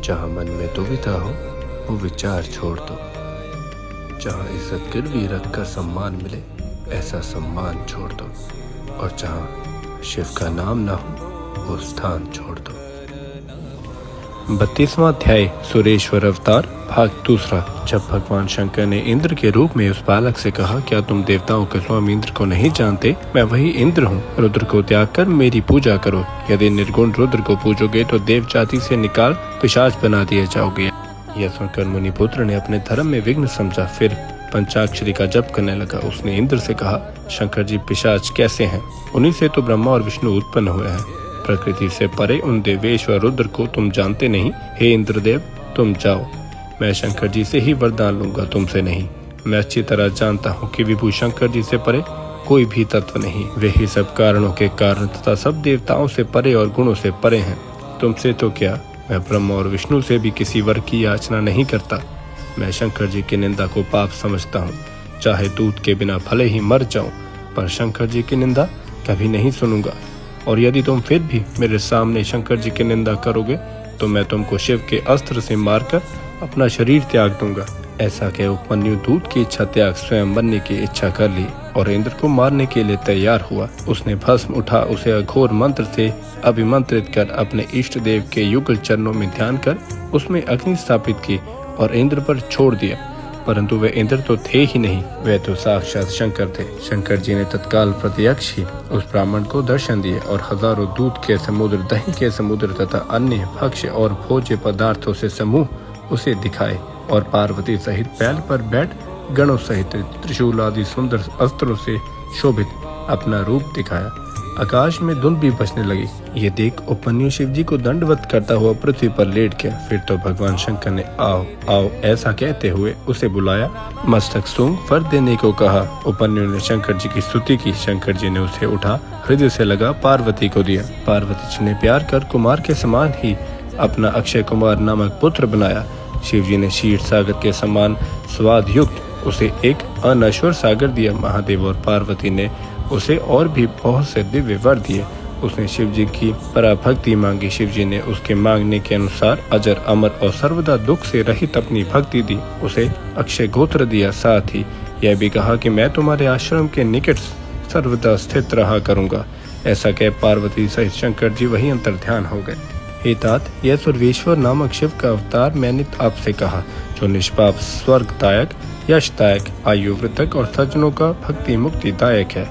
जहाँ मन में दुविधा हो वो विचार छोड़ दो। जहाँ इज्जत गिरवी रखकर सम्मान मिले ऐसा सम्मान छोड़ दो। और जहाँ शिव का नाम ना हो वो स्थान छोड़ दो। 32वां अध्याय सुरेश्वर अवतार भाग दूसरा। जब भगवान शंकर ने इंद्र के रूप में उस बालक से कहा, क्या तुम देवताओं के स्वामी इंद्र को नहीं जानते? मैं वही इंद्र हूँ। रुद्र को त्याग कर मेरी पूजा करो। यदि निर्गुण रुद्र को पूजोगे तो देव जाति से निकाल पिशाच बना दिए जाओगे। यह सुनकर मुनिपुत्र ने अपने धर्म में विघ्न समझा। फिर पंचाक्षरी का जप करने लगा। उसने इंद्र से कहा, शंकर जी पिशाच कैसे हैं? उन्हीं से तो ब्रह्मा और विष्णु उत्पन्न हुए हैं। प्रकृति से परे उन देवेश व रुद्र को तुम जानते नहीं। हे इंद्रदेव, तुम जाओ। मैं शंकर जी से ही वरदान लूंगा, तुमसे नहीं। मैं अच्छी तरह जानता हूँ कि विभु शंकर जी से परे कोई भी तत्व नहीं। वे ही सब कारणों के कारण तथा सब देवताओं से परे और गुणों से परे हैं। तुमसे तो क्या, मैं ब्रह्मा और विष्णु से भी किसी वर की याचना नहीं करता। मैं शंकर जी की निंदा को पाप समझता हूँ। चाहे दूध के बिना भले ही मर जाऊं, पर शंकर जी की निंदा कभी नहीं सुनूंगा। और यदि तुम फिर भी मेरे सामने शंकर जी की निंदा करोगे तो मैं तुमको शिव के अस्त्र से मारकर अपना शरीर त्याग दूंगा। ऐसा कह उपमन्यु दूध की इच्छा त्याग स्वयं बनने की इच्छा कर ली और इंद्र को मारने के लिए तैयार हुआ। उसने भस्म उठा उसे अघोर मंत्र से अभिमंत्रित कर अपने इष्ट देव के युगल चरणों में ध्यान कर उसमें अग्नि स्थापित की और इंद्र पर छोड़ दिया। परंतु वे इंद्र तो थे ही नहीं, वे तो साक्षात शंकर थे। शंकर जी ने तत्काल प्रत्यक्ष ही उस ब्राह्मण को दर्शन दिए और हजारों दूध के समुद्र, दही के समुद्र तथा अन्य भक्ष्य और भोज्य पदार्थों से समूह उसे दिखाए और पार्वती सहित बैल पर बैठ गणों सहित त्रिशूल आदि सुंदर अस्त्रों से शोभित अपना रूप दिखाया। आकाश में धुंध भी बचने लगी। ये देख उपमन्यु शिव जी को दंडवत करता हुआ पृथ्वी पर लेट गया। फिर तो भगवान शंकर ने आओ आओ ऐसा कहते हुए उसे बुलाया। मस्तक सूंघ वर देने को कहा। उपमन्यु ने शंकर जी की स्तुति की। शंकर जी ने उसे उठा हृदय से लगा पार्वती को दिया। पार्वती जी ने प्यार कर कुमार के समान ही अपना अक्षय कुमार नामक पुत्र बनाया। शिव जी ने क्षीर सागर के समान स्वाद युक्त उसे एक अनश्वर सागर दिया। महादेव और पार्वती ने उसे और भी बहुत से दिव्य वर दिए। उसने शिव जी की पराभक्ति मांगी। शिव जी ने उसके मांगने के अनुसार अजर अमर और सर्वदा दुख से रहित अपनी भक्ति दी। उसे अक्षय गोत्र दिया। साथ ही यह भी कहा कि मैं तुम्हारे आश्रम के निकट सर्वदा स्थित रहा करूंगा। ऐसा कह पार्वती सहित शंकर जी वही अंतर्ध्यान हो गए। हे तात, यह सर्वेश्वर नामक शिव का अवतार मैंने आपसे कहा, जो निष्पाप स्वर्गदायक, यशदायक, आयु वृद्धक और सज्जनों का भक्ति मुक्ति दायक है।